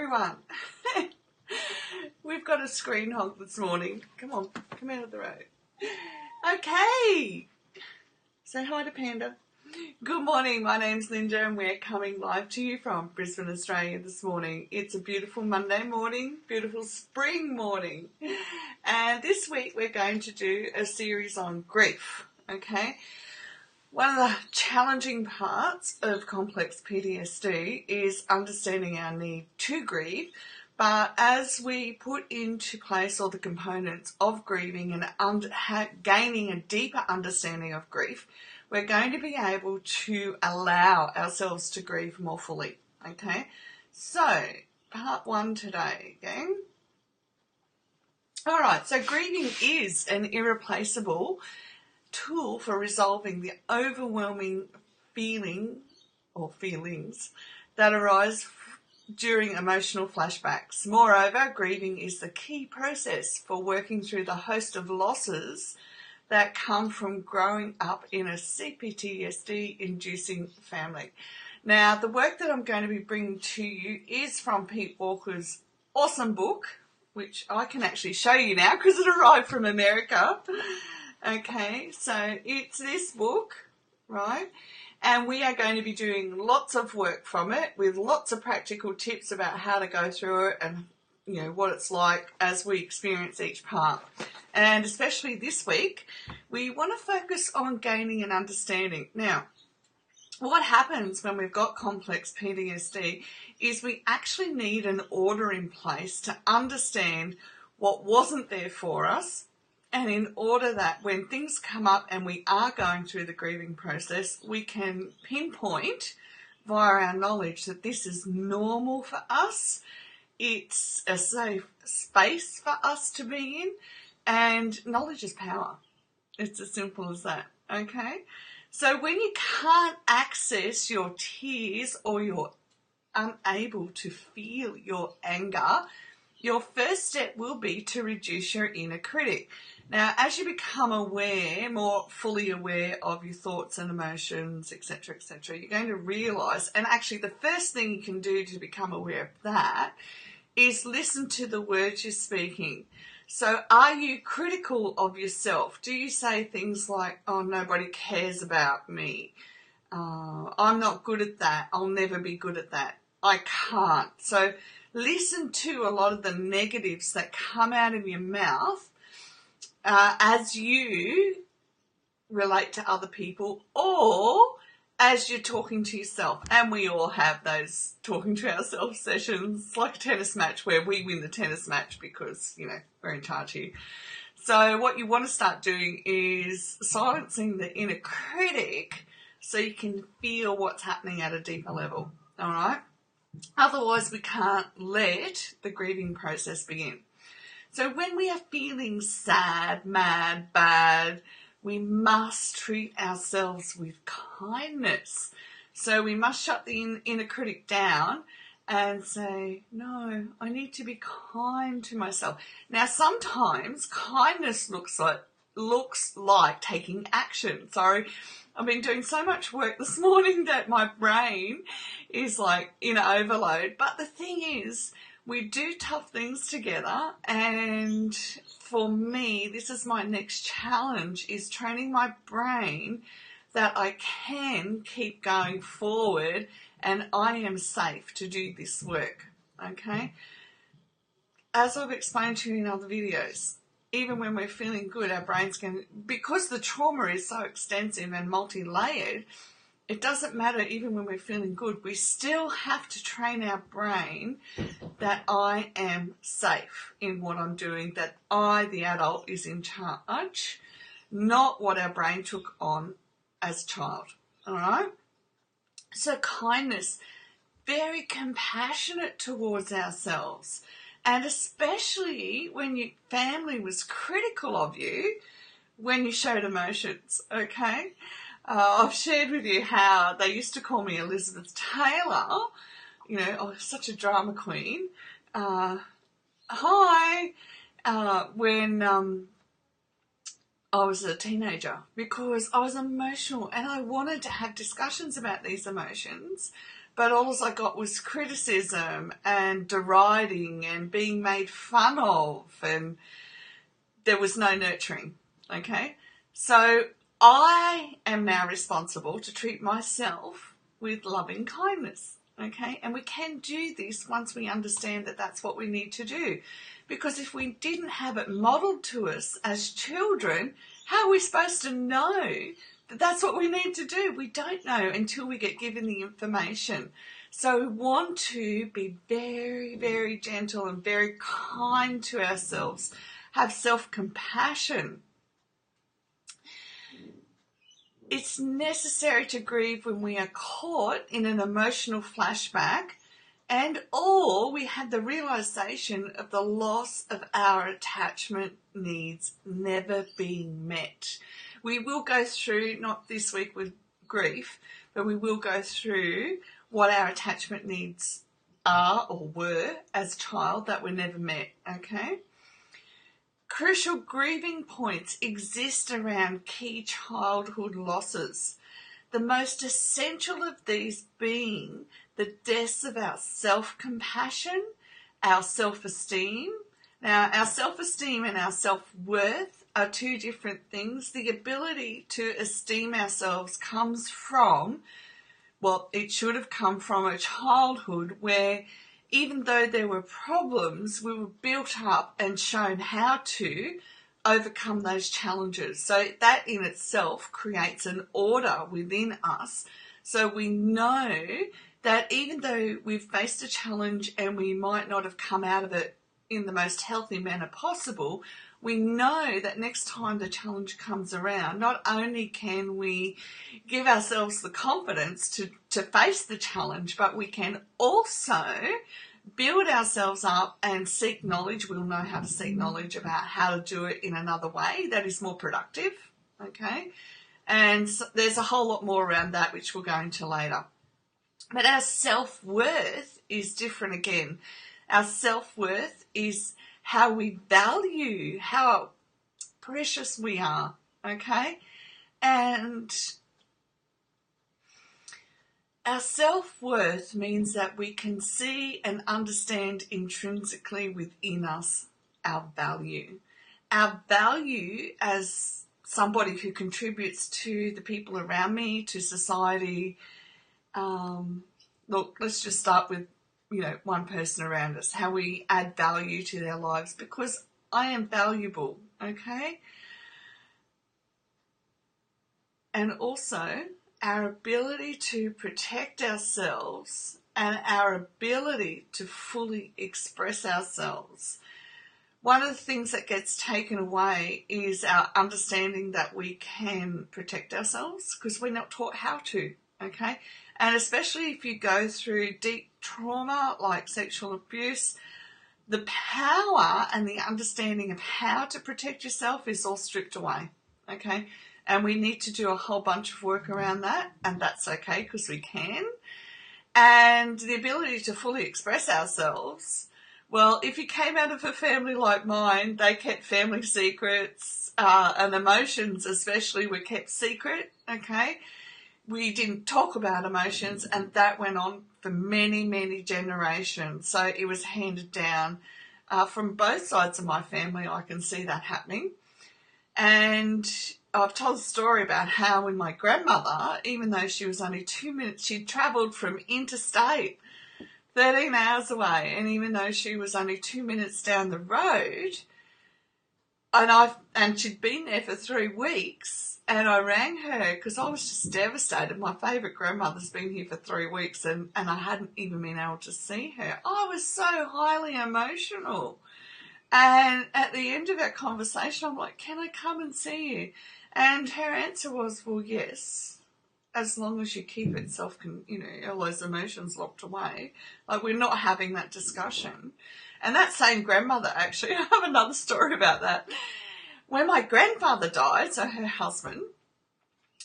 Everyone, we've got a screen hog this morning. Come on, come out of the road. Okay, say hi to Panda. Good morning, my name's Linda and we're coming live to you from Brisbane, Australia this morning. It's a beautiful Monday morning, beautiful spring morning. And this week we're going to do a series on grief, okay? One of the challenging parts of complex PTSD is understanding our need to grieve, but as we put into place all the components of grieving and gaining a deeper understanding of grief, we're going to be able to allow ourselves to grieve more fully, okay? So, part one today, gang. All right, so grieving is an irreplaceable tool for resolving the overwhelming feelings that arise during emotional flashbacks. Moreover, grieving is the key process for working through the host of losses that come from growing up in a CPTSD-inducing family. Now, the work that I'm going to be bringing to you is from Pete Walker's awesome book, which I can actually show you now because it arrived from America. Okay, so it's this book, right? And we are going to be doing lots of work from it with lots of practical tips about how to go through it and, you know, what it's like as we experience each part. And especially this week, we want to focus on gaining an understanding. Now, what happens when we've got complex PTSD is we actually need an order in place to understand what wasn't there for us. And in order that when things come up and we are going through the grieving process, we can pinpoint via our knowledge that this is normal for us. It's a safe space for us to be in, and knowledge is power. It's as simple as that, okay? So when you can't access your tears or you're unable to feel your anger, your first step will be to reduce your inner critic. Now, as you become aware, more fully aware of your thoughts and emotions, etc., you're going to realise, and actually the first thing you can do to become aware of that is listen to the words you're speaking. So are you critical of yourself? Do you say things like, oh, nobody cares about me? I'm not good at that. I'll never be good at that. I can't. So listen to a lot of the negatives that come out of your mouth as you relate to other people or as you're talking to yourself. And we all have those talking to ourselves sessions, like a tennis match where we win the tennis match because, you know, we're in charge here. So what you want to start doing is silencing the inner critic so you can feel what's happening at a deeper level, all right? Otherwise, we can't let the grieving process begin. So when we are feeling sad, mad, bad, we must treat ourselves with kindness. So we must shut the inner critic down and say, no, I need to be kind to myself. Now, sometimes kindness looks like taking action. So I've been doing so much work this morning that my brain is like in overload. But the thing is, we do tough things together, and for me, this is my next challenge, is training my brain that I can keep going forward and I am safe to do this work, okay? As I've explained to you in other videos, even when we're feeling good, our brains can, because the trauma is so extensive and multi-layered, it doesn't matter even when we're feeling good. We still have to train our brain that I am safe in what I'm doing, that I, the adult, is in charge, not what our brain took on as a child, all right? So kindness, very compassionate towards ourselves, and especially when your family was critical of you when you showed emotions, okay? I've shared with you how they used to call me Elizabeth Taylor, you know, oh, such a drama queen. When I was a teenager, because I was emotional and I wanted to have discussions about these emotions, but all I got was criticism and deriding and being made fun of, and there was no nurturing, okay? So I am now responsible to treat myself with loving kindness, okay? And we can do this once we understand that that's what we need to do. Because if we didn't have it modelled to us as children, how are we supposed to know that that's what we need to do? We don't know until we get given the information. So we want to be very, very gentle and very kind to ourselves, have self-compassion. It's necessary to grieve when we are caught in an emotional flashback and or we had the realization of the loss of our attachment needs never being met. We will go through, not this week with grief, but we will go through what our attachment needs are or were as a child that were never met, okay? Crucial grieving points exist around key childhood losses. The most essential of these being the deaths of our self-compassion, our self-esteem. Now, our self-esteem and our self-worth are two different things. The ability to esteem ourselves comes from, well, it should have come from a childhood where even though there were problems, we were built up and shown how to overcome those challenges. So that in itself creates an order within us. So we know that even though we've faced a challenge and we might not have come out of it in the most healthy manner possible, we know that next time the challenge comes around, not only can we give ourselves the confidence to face the challenge, but we can also build ourselves up and seek knowledge. We'll know how to seek knowledge about how to do it in another way that is more productive, okay? And so there's a whole lot more around that which we'll go into later. But our self-worth is different again. Our self-worth is how we value, how precious we are, okay? And our self-worth means that we can see and understand intrinsically within us our value. Our value as somebody who contributes to the people around me, to society. Look, let's just start with, one person around us, how we add value to their lives, because I am valuable, okay? And also our ability to protect ourselves and our ability to fully express ourselves. One of the things that gets taken away is our understanding that we can protect ourselves because we're not taught how to, okay? And especially if you go through deep trauma like sexual abuse, the power and the understanding of how to protect yourself is all stripped away, okay? And we need to do a whole bunch of work around that, and that's okay because we can. And the ability to fully express ourselves, well, if you came out of a family like mine, they kept family secrets, and emotions especially were kept secret, okay? We didn't talk about emotions, and that went on for many, many generations. So it was handed down from both sides of my family. I can see that happening. And I've told a story about how when my grandmother, even though she was only 2 minutes, she'd travelled from interstate 13 hours away, and even though she was only 2 minutes down the road, and she'd been there for 3 weeks, and I rang her because I was just devastated. My favourite grandmother's been here for 3 weeks, and I hadn't even been able to see her. I was so highly emotional. And at the end of our conversation, I'm like, can I come and see you? And her answer was, well, yes, as long as you keep it all those emotions locked away. Like, we're not having that discussion. And that same grandmother, actually, I have another story about that. When my grandfather died, so her husband,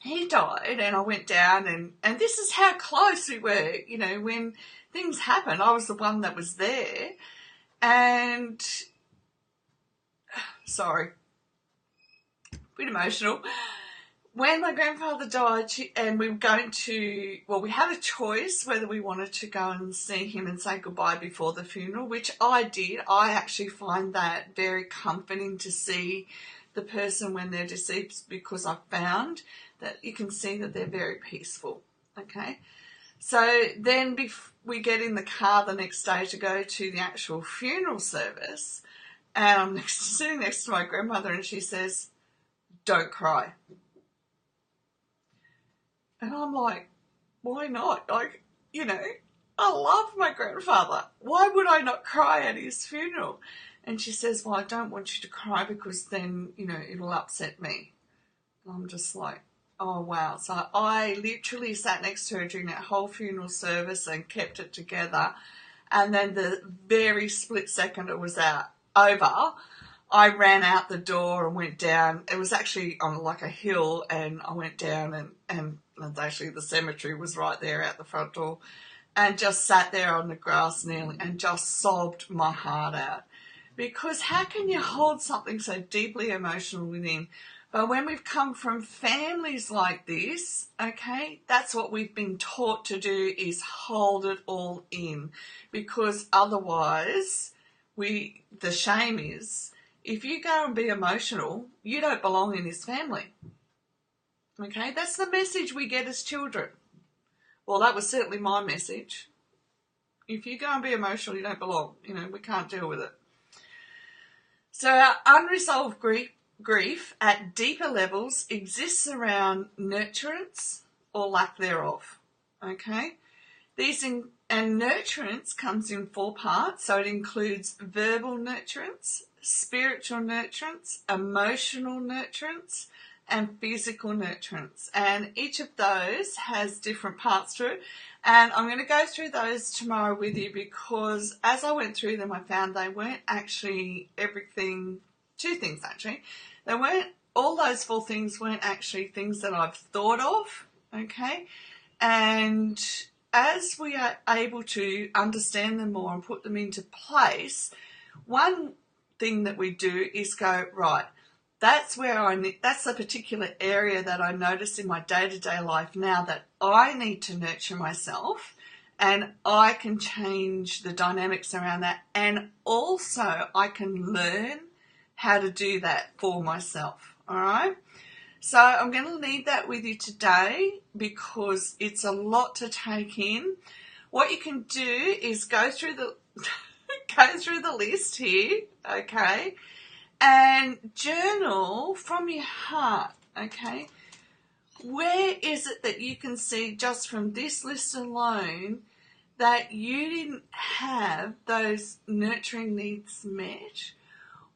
he died, and I went down, and this is how close we were, when things happened. I was the one that was there, and sorry, a bit emotional. when my grandfather died, and we were going to, well, we had a choice whether we wanted to go and see him and say goodbye before the funeral, which I did. I actually find that very comforting to see the person when they're deceased, because I found that you can see that they're very peaceful. Okay, so then we get in the car the next day to go to the actual funeral service, and I'm sitting next to my grandmother, and she says, "Don't cry." And I'm like, why not? Like, you know, I love my grandfather. Why would I not cry at his funeral? And she says, well, I don't want you to cry because then, you know, it'll upset me. And I'm just like, oh, wow. So I literally sat next to her during that whole funeral service and kept it together. And then the very split second it was over, I ran out the door and went down. It was actually on like a hill, and I went down and actually the cemetery was right there out the front door, and just sat there on the grass kneeling and just sobbed my heart out. Because how can you hold something so deeply emotional within? But when we've come from families like this, okay, that's what we've been taught to do, is hold it all in. Because otherwise, the shame is, if you go and be emotional, you don't belong in this family. Okay, that's the message we get as children. Well, that was certainly my message. If you go and be emotional, you don't belong. You know, we can't deal with it. So our unresolved grief at deeper levels exists around nurturance or lack thereof. Okay, and nurturance comes in 4 parts. So it includes verbal nurturance, spiritual nurturance, emotional nurturance, and physical nurturance. And each of those has different parts to it. And I'm going to go through those tomorrow with you, because as I went through them, I found they weren't actually everything. 2 things actually. All those 4 things weren't actually things that I've thought of. Okay. And as we are able to understand them more and put them into place, one thing that we do is go, right, that's the particular area that I notice in my day-to-day life now that I need to nurture myself, and I can change the dynamics around that, and also I can learn how to do that for myself. All right. So I'm going to leave that with you today, because it's a lot to take in. What you can do is go through the list here, okay, and journal from your heart, okay. Where is it that you can see just from this list alone that you didn't have those nurturing needs met?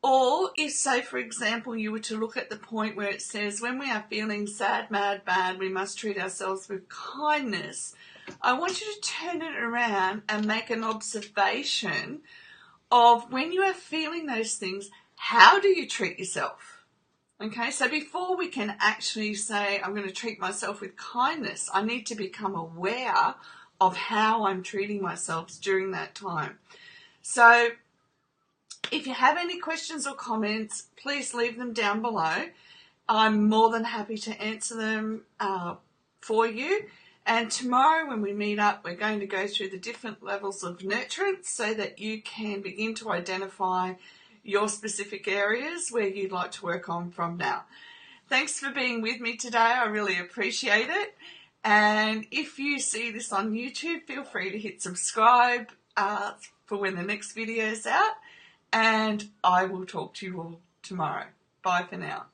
Or if, say, for example, you were to look at the point where it says, when we are feeling sad, mad, bad, we must treat ourselves with kindness. I want you to turn it around and make an observation of, when you are feeling those things, how do you treat yourself? Okay, so before we can actually say, I'm going to treat myself with kindness, I need to become aware of how I'm treating myself during that time. So if you have any questions or comments, please leave them down below. I'm more than happy to answer them for you. And tomorrow when we meet up, we're going to go through the different levels of nurturance so that you can begin to identify your specific areas where you'd like to work on from now. Thanks for being with me today. I really appreciate it. And if you see this on YouTube, feel free to hit subscribe for when the next video is out. And I will talk to you all tomorrow. Bye for now.